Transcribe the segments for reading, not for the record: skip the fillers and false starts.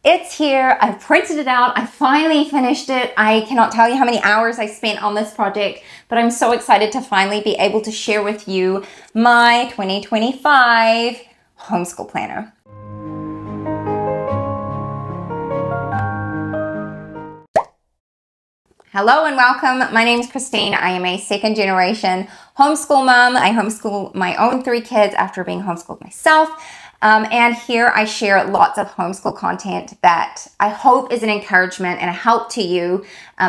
It's here. I've printed it out. I finally finished it. I cannot tell you how many hours I spent on this project, but I'm so excited to finally be able to share with you my 2025 homeschool planner. Hello and welcome. My name is Christine. I am a second generation homeschool mom. I homeschool my own 3 kids after being homeschooled myself. And here I share lots of homeschool content that I hope is an encouragement and a help to you.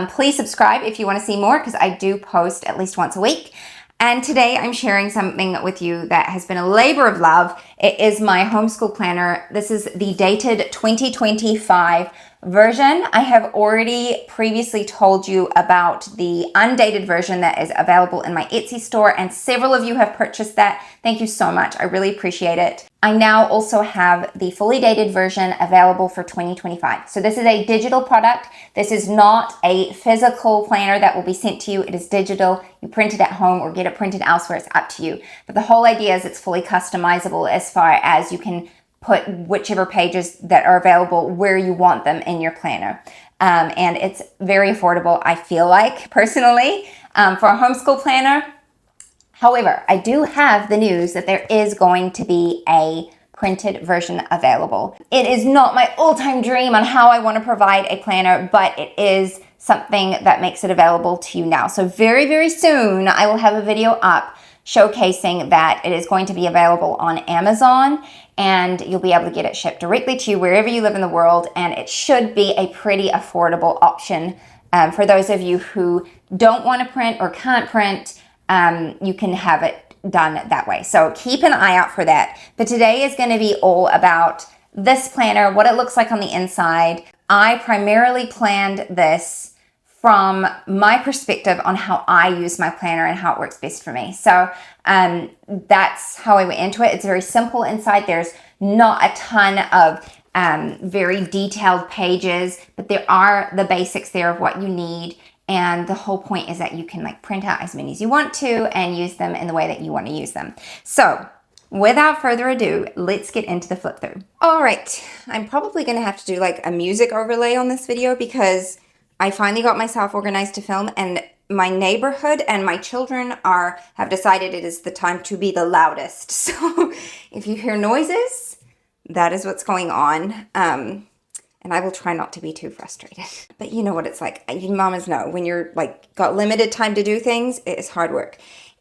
Please subscribe if you want to see more, because I do post at least once a week. And today I'm sharing something with you that has been a labor of love. It is my homeschool planner. This is the dated 2025 version. I have already previously told you about the undated version that is available in my Etsy store, and several of you have purchased that. Thank you so much. I really appreciate it. I now also have the fully dated version available for 2025. So this is a digital product. This is not a physical planner that will be sent to you. It is digital. You print it at home or get it printed elsewhere. It's up to you. But the whole idea is it's fully customizable as far as you can put whichever pages that are available where you want them in your planner. And it's very affordable, I feel like, personally, for a homeschool planner. However, I do have the news that there is going to be a printed version available. It is not my all-time dream on how I want to provide a planner, but it is something that makes it available to you now. So very, very soon, I will have a video up showcasing that it is going to be available on Amazon, and you'll be able to get it shipped directly to you wherever you live in the world, and it should be a pretty affordable option for those of you who don't want to print or can't print. You can have it done that way. So keep an eye out for that. But today is going to be all about this planner, what it looks like on the inside. I primarily planned this from my perspective on how I use my planner and how it works best for me. So that's how I went into it. It's very simple inside. There's not a ton of very detailed pages, but there are the basics there of what you need. And the whole point is that you can print out as many as you want to and use them in the way that you want to use them. So without further ado, let's get into the flip through. All right, I'm probably going to have to do a music overlay on this video because I finally got myself organized to film, and my neighborhood and my children have decided it is the time to be the loudest. So if you hear noises, that is what's going on. And I will try not to be too frustrated. But you know what it's like. You mamas know when you're got limited time to do things, it is hard work.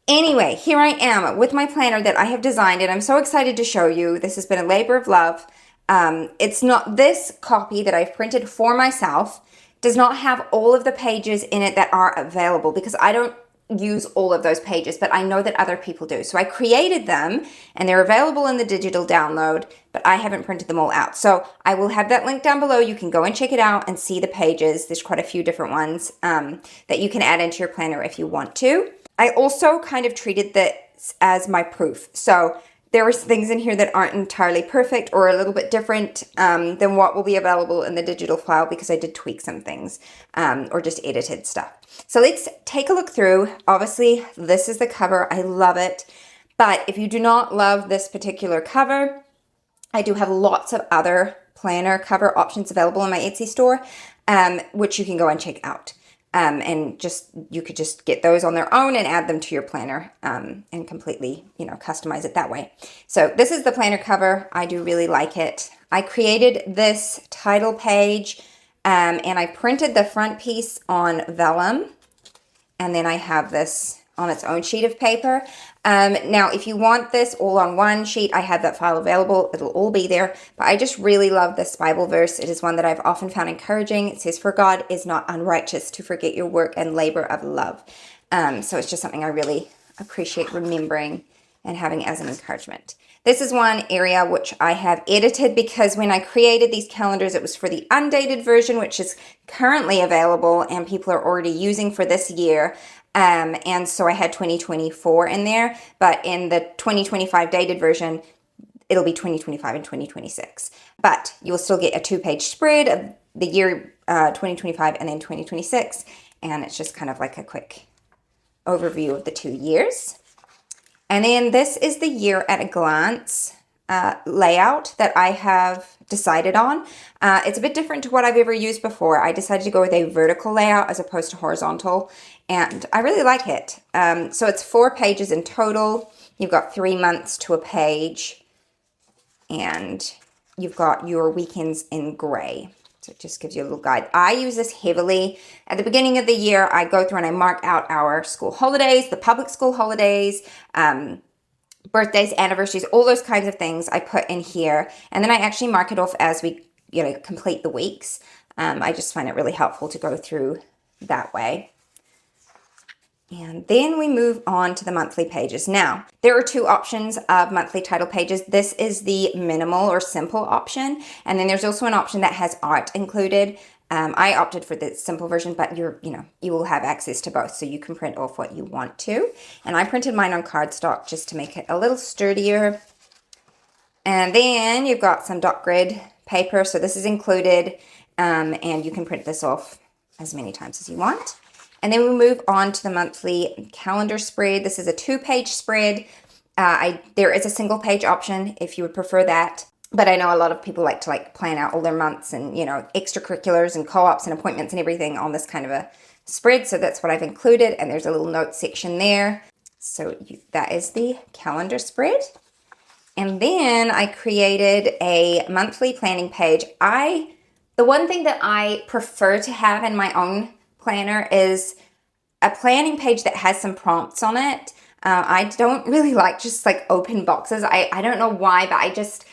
Anyway, here I am with my planner that I have designed, and I'm so excited to show you. This has been a labor of love. It's not this copy that I've printed for myself. Does not have all of the pages in it that are available because I don't use all of those pages, but I know that other people do. So I created them and they're available in the digital download, but I haven't printed them all out. So I will have that link down below. You can go and check it out and see the pages. There's quite a few different ones that you can add into your planner if you want to. I also kind of treated this as my proof. So there were things in here that aren't entirely perfect or a little bit different than what will be available in the digital file because I did tweak some things or just edited stuff. So let's take a look through. Obviously, this is the cover. I love it. But if you do not love this particular cover, I do have lots of other planner cover options available in my Etsy store, which you can go and check out. And you could just get those on their own and add them to your planner and completely, customize it that way. So this is the planner cover. I do really like it. I created this title page and I printed the front piece on vellum. And then I have this on its own sheet of paper. Now, if you want this all on one sheet, I have that file available. It'll all be there. But I just really love this Bible verse. It is one that I've often found encouraging. It says, "For God is not unrighteous to forget your work and labor of love." So it's just something I really appreciate remembering and having as an encouragement. This is one area which I have edited because when I created these calendars, it was for the undated version, which is currently available and people are already using for this year. And so I had 2024 in there, but in the 2025 dated version, it'll be 2025 and 2026. But you'll still get a 2-page spread of the year 2025 and then 2026. And it's just kind of like a quick overview of the 2 years. And then this is the year at a glance. layout that I have decided on. It's a bit different to what I've ever used before. I decided to go with a vertical layout as opposed to horizontal, and I really like it. So it's 4 pages in total. You've got 3 months to a page, and you've got your weekends in gray. So it just gives you a little guide. I use this heavily. At the beginning of the year, I go through and I mark out our school holidays, the public school holidays, birthdays, anniversaries, all those kinds of things I put in here. And then I actually mark it off as we, complete the weeks. I just find it really helpful to go through that way. And then we move on to the monthly pages. Now, there are 2 options of monthly title pages. This is the minimal or simple option. And then there's also an option that has art included. I opted for the simple version, but you will have access to both, so you can print off what you want to. And I printed mine on cardstock just to make it a little sturdier. And then you've got some dot grid paper, so this is included, and you can print this off as many times as you want. And then we move on to the monthly calendar spread. This is a 2-page spread. There is a single page option if you would prefer that. But I know a lot of people like to plan out all their months and, extracurriculars and co-ops and appointments and everything on this kind of a spread. So that's what I've included. And there's a little note section there. So that is the calendar spread. And then I created a monthly planning page. The one thing that I prefer to have in my own planner is a planning page that has some prompts on it. I don't really like just open boxes. I don't know why, but I just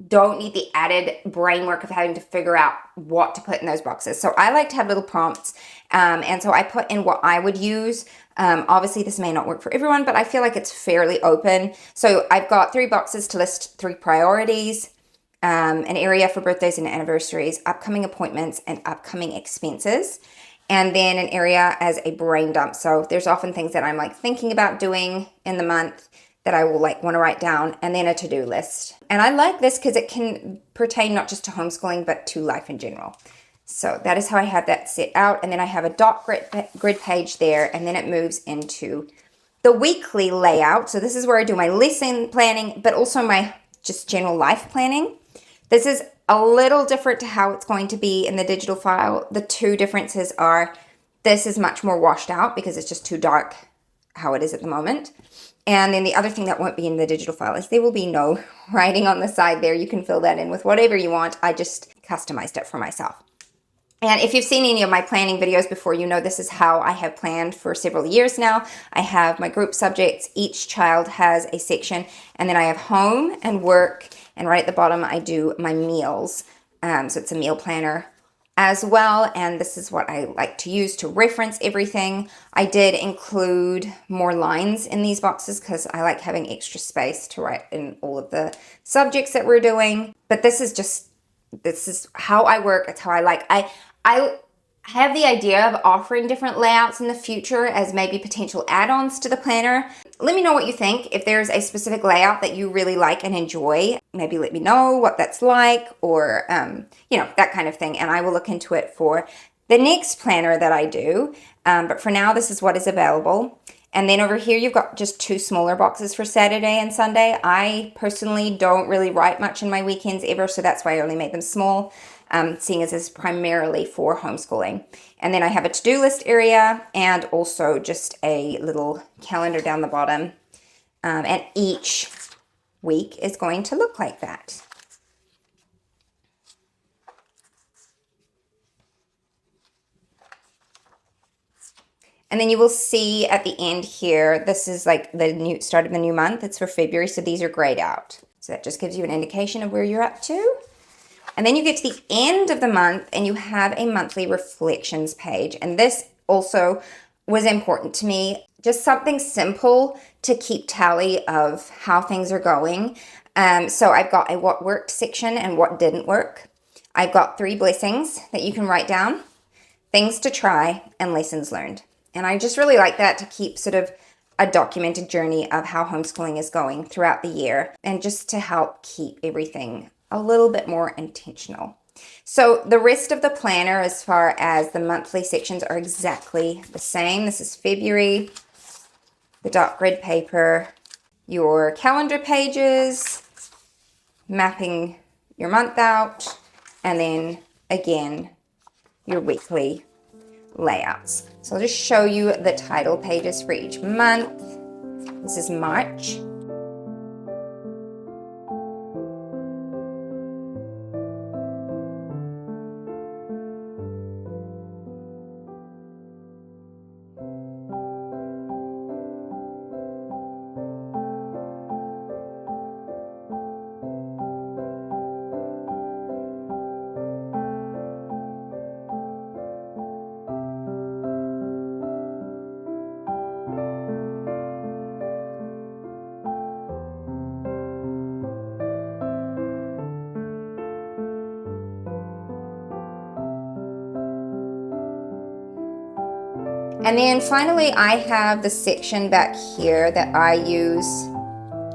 don't need the added brain work of having to figure out what to put in those boxes. So I like to have little prompts. And so I put in what I would use. Obviously this may not work for everyone, but I feel like it's fairly open. So I've got 3 boxes to list 3 priorities, an area for birthdays and anniversaries, upcoming appointments, and upcoming expenses. And then an area as a brain dump. So there's often things that I'm thinking about doing in the month that I will want to write down, and then a to-do list. And I like this because it can pertain not just to homeschooling, but to life in general. So that is how I have that set out. And then I have a dot grid page there, and then it moves into the weekly layout. So this is where I do my lesson planning, but also my just general life planning. This is a little different to how it's going to be in the digital file. The 2 differences are this is much more washed out because it's just too dark how it is at the moment. And then the other thing that won't be in the digital file is there will be no writing on the side there. You can fill that in with whatever you want. I just customized it for myself. And if you've seen any of my planning videos before, this is how I have planned for several years now. I have my group subjects. Each child has a section. And then I have home and work. And right at the bottom, I do my meals. So it's a meal planner as well. And this is what I like to use to reference everything. I did include more lines in these boxes because I like having extra space to write in all of the subjects that we're doing. But this is how I work. It's how I like. I have the idea of offering different layouts in the future as maybe potential add-ons to the planner. Let me know what you think. If there's a specific layout that you really like and enjoy, maybe let me know what that's like, or that kind of thing, and I will look into it for the next planner that I do. But for now, this is what is available. And then over here, you've got just 2 smaller boxes for Saturday and Sunday. I personally don't really write much in my weekends ever, so that's why I only made them small, seeing as it's primarily for homeschooling. And then I have a to-do list area and also just a little calendar down the bottom. And each week is going to look like that. And then you will see at the end here, this is the new start of the new month. It's for February, so these are grayed out. So that just gives you an indication of where you're up to. And then you get to the end of the month and you have a monthly reflections page. And this also was important to me. Just something simple to keep tally of how things are going. So I've got a what worked section and what didn't work. I've got 3 blessings that you can write down, things to try, and lessons learned. And I just really like that to keep sort of a documented journey of how homeschooling is going throughout the year, and just to help keep everything a little bit more intentional. So the rest of the planner, as far as the monthly sections, are exactly the same. This is February, the dot grid paper, your calendar pages, mapping your month out, and then again, your weekly layouts. So I'll just show you the title pages for each month. This is March. And then finally, I have the section back here that I use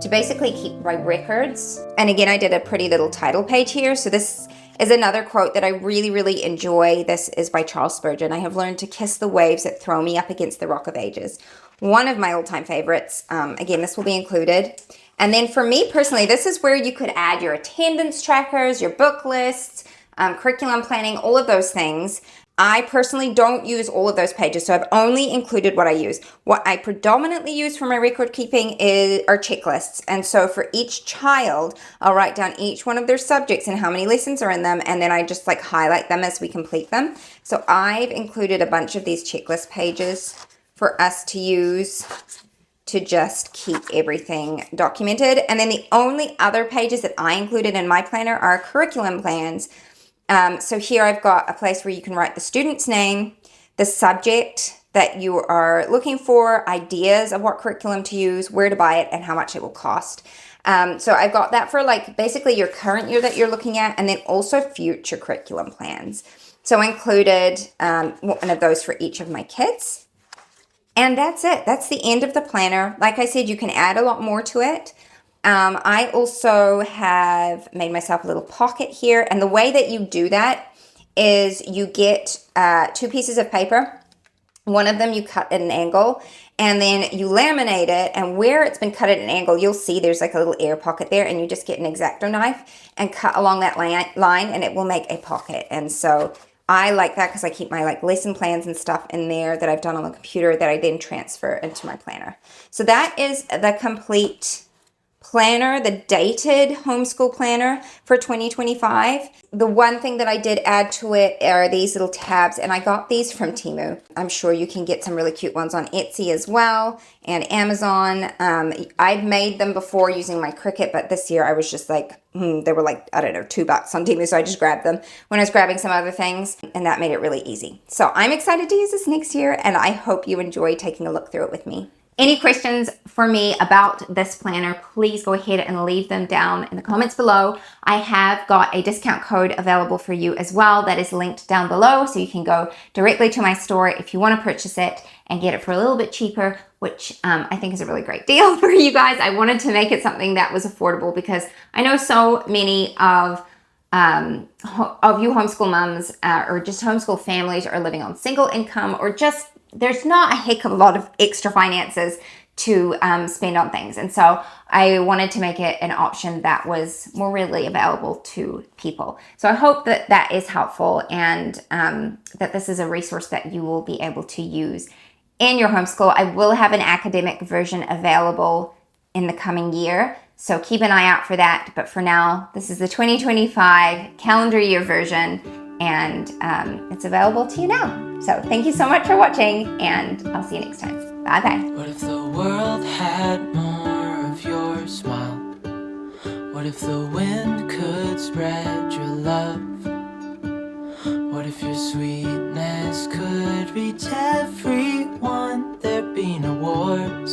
to basically keep my records. And again, I did a pretty little title page here. So this is another quote that I really, really enjoy. This is by Charles Spurgeon. I have learned to kiss the waves that throw me up against the rock of ages. One of my all-time favorites. Again, this will be included. And then for me personally, this is where you could add your attendance trackers, your book lists, curriculum planning, all of those things. I personally don't use all of those pages, so I've only included what I use. What I predominantly use for my record keeping are checklists. And so for each child, I'll write down each one of their subjects and how many lessons are in them, and then I just like highlight them as we complete them. So I've included a bunch of these checklist pages for us to use to just keep everything documented. And then the only other pages that I included in my planner are curriculum plans. So here I've got a place where you can write the student's name, the subject that you are looking for, ideas of what curriculum to use, where to buy it, and how much it will cost. So I've got that for like basically your current year that you're looking at, and then also future curriculum plans. So I included one of those for each of my kids. And that's it. That's the end of the planner. Like I said, you can add a lot more to it. I also have made myself a little pocket here. And the way that you do that is you get 2 pieces of paper. One of them you cut at an angle, and then you laminate it. And where it's been cut at an angle, you'll see there's like a little air pocket there, and you just get an X-Acto knife and cut along that line, and it will make a pocket. And so I like that because I keep my like lesson plans and stuff in there that I've done on the computer that I then transfer into my planner. So that is the complete planner, the dated homeschool planner for 2025. The one thing that I did add to it are these little tabs, and I got these from Temu. I'm sure you can get some really cute ones on Etsy as well and Amazon. I've made them before using my Cricut, but this year I was just like, they were like, I don't know, $2 on Temu, so I just grabbed them when I was grabbing some other things, and that made it really easy. So I'm excited to use this next year, and I hope you enjoy taking a look through it with me. Any questions for me about this planner, please go ahead and leave them down in the comments below. I have got a discount code available for you as well that is linked down below, so you can go directly to my store if you want to purchase it and get it for a little bit cheaper, which I think is a really great deal for you guys. I wanted to make it something that was affordable because I know so many of you homeschool moms or just homeschool families are living on single income, or just there's not a heck of a lot of extra finances to spend on things. And so I wanted to make it an option that was more readily available to people. So I hope that that is helpful, and that this is a resource that you will be able to use in your homeschool. I will have an academic version available in the coming year, so keep an eye out for that. But for now, this is the 2025 calendar year version, and it's available to you now. So thank you so much for watching, and I'll see you next time. Bye-bye. What if the world had more of your smile? What if the wind could spread your love? What if your sweetness could reach everyone? There'd be no war.